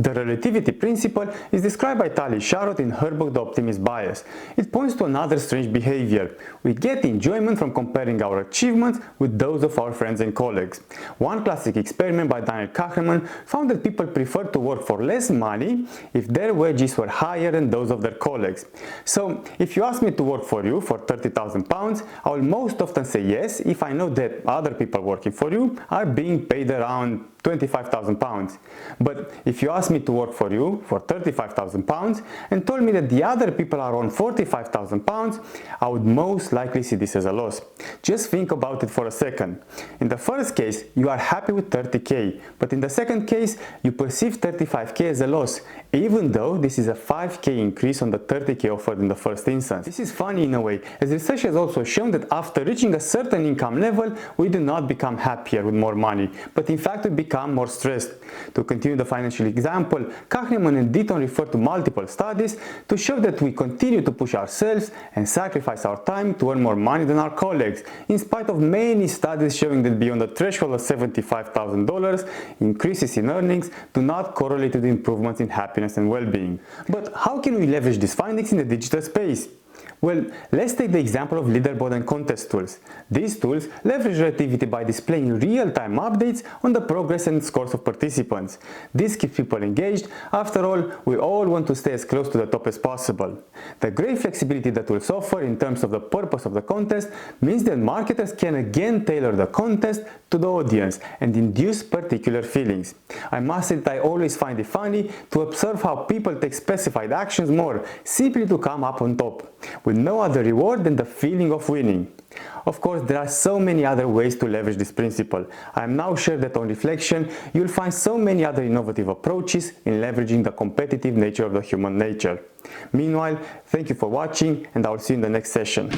The relativity principle is described by Tali Sharot in her book The Optimist Bias. It points to another strange behavior. We get enjoyment from comparing our achievements with those of our friends and colleagues. One classic experiment by Daniel Kahneman found that people prefer to work for less money if their wages were higher than those of their colleagues. So, if you ask me to work for you for £30,000, I will most often say yes if I know that other people working for you are being paid around £25,000. But if you ask me to work for you for £35,000 and told me that the other people are on £45,000, I would most likely see this as a loss. Just think about it for a second. In the first case, you are happy with 30k, but in the second case, you perceive 35k as a loss, even though this is a 5k increase on the 30k offered in the first instance. This is funny in a way, as research has also shown that after reaching a certain income level, we do not become happier with more money, but in fact we become more stressed. To continue the financial example, Kahneman and Deaton refer to multiple studies to show that we continue to push ourselves and sacrifice our time to earn more money than our colleagues, in spite of many studies showing that beyond the threshold of $75,000, increases in earnings do not correlate with improvements in happiness and well-being. But how can we leverage these findings in the digital space? Well, let's take the example of leaderboard and contest tools. These tools leverage relativity by displaying real-time updates on the progress and scores of participants. This keeps people engaged. After all, we all want to stay as close to the top as possible. The great flexibility that tools offer in terms of the purpose of the contest means that marketers can again tailor the contest to the audience and induce particular feelings. I must say that I always find it funny to observe how people take specified actions more simply to come up on top, with no other reward than the feeling of winning. Of course, there are so many other ways to leverage this principle. I am now sure that on reflection, you'll find so many other innovative approaches in leveraging the competitive nature of the human nature. Meanwhile, thank you for watching, and I'll see you in the next session.